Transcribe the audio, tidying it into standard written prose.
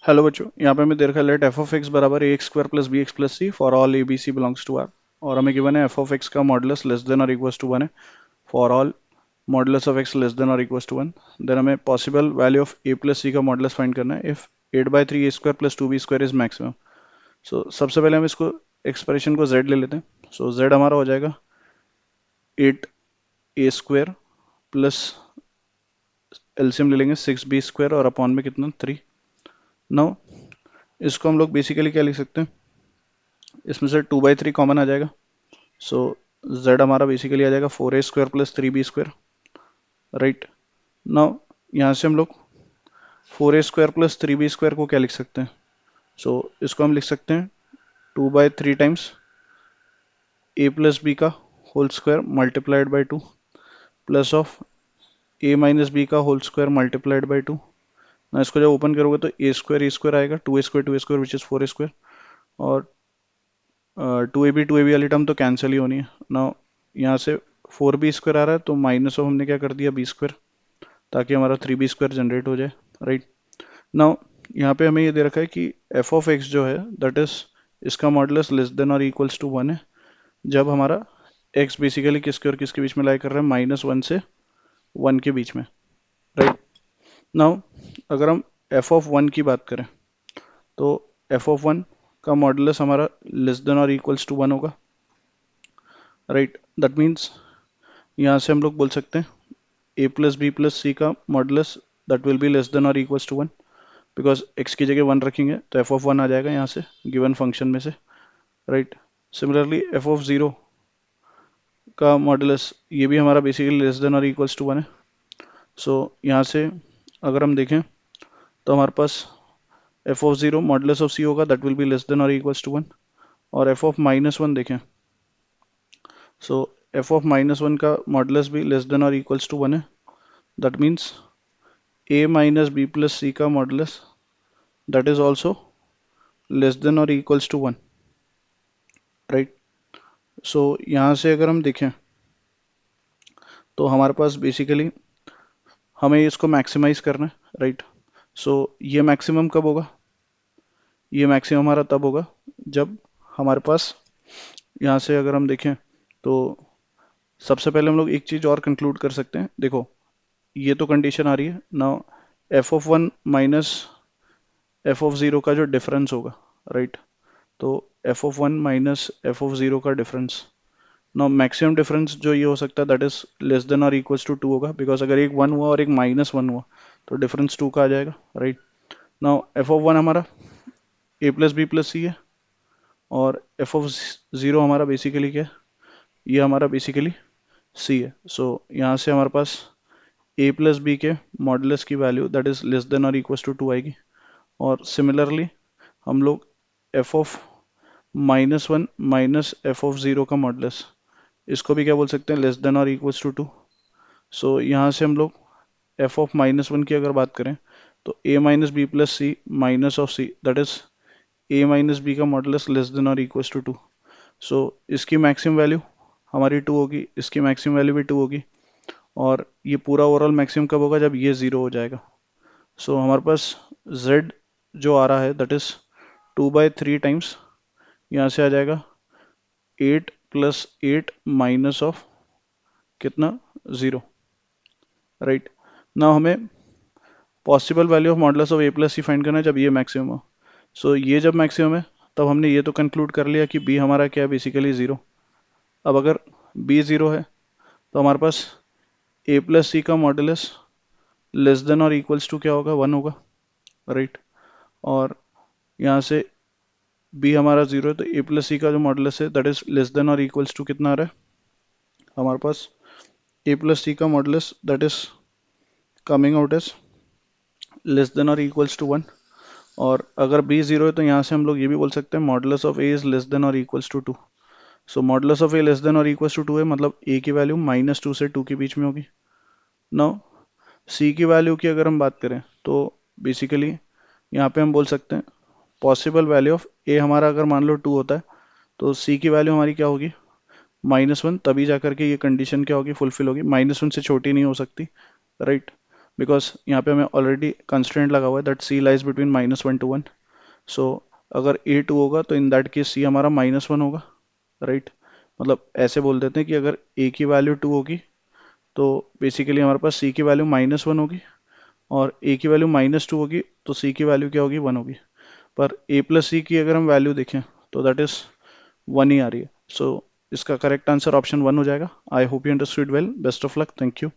Hello बच्चों, यहाँ पे हमें दे रखा है लेट एफ ऑफ एक्स बराबर A X square plus B X plus C for all A B C belongs to R. और हमें गिवन है एफ ऑफ एक्स का मॉडुलस लेस देन और इक्वल्स टू वन है for all modulus of X less than और equals to one. Then हमें possible value of A plus सी का modulus find करना है if 8/3 A square plus 2 B square is maximum. सो सबसे पहले हम इसको एक्सप्रेशन को z ले लेते हैं। सो z हमारा हो जाएगा 8 a स्क्वायर प्लस एलसीएम ले लेंगे 6 बी स्क्वायर और अपॉन में कितना 3। नाउ इसको हम लोग बेसिकली क्या लिख सकते हैं, इसमें से 2/3 कॉमन आ जाएगा। सो z हमारा बेसिकली आ जाएगा 4a square plus 3b square. Right. Now यहाँ से हम लोग 4a square plus 3b square को क्या लिख सकते हैं, इसको हम लिख सकते हैं 2/3 टाइम्स a प्लस बी का whole square multiplied by 2 plus of a minus B का होल स्क्वायर मल्टीप्लाइड बाई 2। ना इसको जब ओपन करोगे तो a स्क्वायर आएगा, 2a square which is 4a square, और 2ab वाली टर्म तो कैंसिल ही होनी है ना। यहाँ से 4b स्क्वायर आ रहा है तो माइनस ऑफ हमने क्या कर दिया b स्क्वायर, ताकि हमारा 3b स्क्वायर जनरेट हो जाए। राइट। नाउ यहाँ पे हमें ये दे रखा है कि एफ ऑफ एक्स जो है दैट इज इसका मॉडुलस लेस देन और इक्वल्स टू वन है जब हमारा एक्स बेसिकली किसके और किसके बीच में लाई कर रहा है, -1 से 1 के बीच में। राइट। नाउ अगर हम एफ ऑफ वन की बात करें तो एफ ऑफ वन का मॉडुलस हमारा लेस देन और इक्वल्स टू वन होगा। राइट। दैट मीन्स यहाँ से हम लोग बोल सकते हैं ए प्लस बी प्लस सी का modulus that will be less than और equals to one, because X की जगह वन रखेंगे तो एफ ऑफ वन आ जाएगा यहाँ से गिवन फंक्शन में से। Right. Similarly F of zero का मॉडुलस ये भी हमारा बेसिकली लेस देन और इक्वल्स टू वन है। सो यहाँ से अगर हम देखें तो हमारे पास F of zero modulus of C होगा that will be less than और इक्वल्स टू वन। और एफ ऑफ माइनस वन देखें, so F of minus one का मॉडुलस भी लेस देन और इक्वल्स टू वन है। That means a minus B plus सी का modulus that is also less than और equals to one. Right. सो यहाँ से अगर हम देखें तो हमारे पास बेसिकली हमें इसको मैक्सिमाइज करना है। राइट। सो ये मैक्सिमम कब होगा, ये मैक्सिमम हमारा तब होगा जब हमारे पास यहाँ से अगर हम देखें तो सबसे पहले हम लोग एक चीज़ और कंक्लूड कर सकते हैं। देखो ये तो कंडीशन आ रही है ना, F of one minus F of zero का जो डिफरेंस होगा। राइट। तो F of one minus F of zero का डिफरेंस, ना मैक्सिमम डिफरेंस जो ये हो सकता है दैट इज लेस देन और इक्वल्स टू टू होगा, बिकॉज अगर एक वन हुआ और एक -1 हुआ तो डिफरेंस टू का आ जाएगा। Right. Now F of one हमारा ए प्लस बी प्लस सी है और एफ ऑफ ज़ीरो हमारा बेसिकली क्या है, ये हमारा बेसिकली सी है। सो यहाँ से हमारे पास ए प्लस बी के मॉडुलस की value that is less than और इक्वल्स टू टू आएगी। और सिमिलरली हम लोग F of -1 minus F of zero का मॉडुलस, इसको भी क्या बोल सकते हैं, लेस देन और इक्वल्स टू टू। सो यहाँ से हम लोग एफ ऑफ -1 की अगर बात करें तो A minus B plus C minus of C that is A minus B का मॉडुलस लेस देन और इक्वल्स टू टू। सो इसकी मैक्सिमम वैल्यू हमारी टू होगी, इसकी मैक्सिमम वैल्यू भी टू होगी, और ये पूरा ओवरऑल मैक्सिमम कब होगा, जब ये ज़ीरो हो जाएगा। सो हमारे पास z जो आ रहा है दैट इज 2/3 टाइम्स यहाँ से आ जाएगा 8 प्लस 8 माइनस ऑफ कितना, ज़ीरो। राइट। ना हमें possible value of modulus of A plus c find करना है जब ये मैक्सिमम हो। सो ये जब मैक्सिमम है तब हमने ये तो कंक्लूड कर लिया कि बी हमारा क्या है, बेसिकली ज़ीरो। अब अगर बी ज़ीरो है तो हमारे पास ए प्लस सी का मॉडुलस लेस देन और इक्वल्स टू क्या होगा, वन होगा। राइट। और यहाँ से बी हमारा ज़ीरो है तो ए प्लस सी का जो मॉडुलस है दैट इज लेस देन और इक्वल्स टू कितना आ रहा है हमारे पास, ए प्लस सी का modulus that is coming out as less than और इक्वल्स टू वन। और अगर बी ज़ीरो है तो यहाँ से हम लोग ये भी बोल सकते हैं modulus of A is less than और equals to two. So modulus of A less than और इक्वल्स टू टू है, मतलब ए की वैल्यू -2 से 2 के बीच में होगी। नाउ सी की वैल्यू की अगर हम बात करें तो बेसिकली यहाँ पे हम बोल सकते हैं पॉसिबल वैल्यू ऑफ ए हमारा अगर मान लो 2 होता है तो सी की वैल्यू हमारी क्या होगी, -1, तभी जा करके ये कंडीशन क्या होगी, फुलफिल होगी, -1 से छोटी नहीं हो सकती। राइट। बिकॉज यहाँ पे हमें ऑलरेडी कंस्ट्रेंट लगा हुआ है that c lies between -1 to 1. So अगर ए 2 होगा तो इन दैट केस सी हमारा -1 होगा, राइट. मतलब ऐसे बोल देते हैं कि अगर ए की वैल्यू 2 होगी तो बेसिकली हमारे पास सी की वैल्यू -1 होगी, और ए की वैल्यू -2 होगी तो सी की वैल्यू क्या होगी, 1 होगी. पर ए प्लस सी की अगर हम वैल्यू देखें तो दैट इज 1 ही आ रही है. सो इसका करेक्ट आंसर ऑप्शन 1 हो जाएगा. I hope you understood well. Best of luck. Thank you.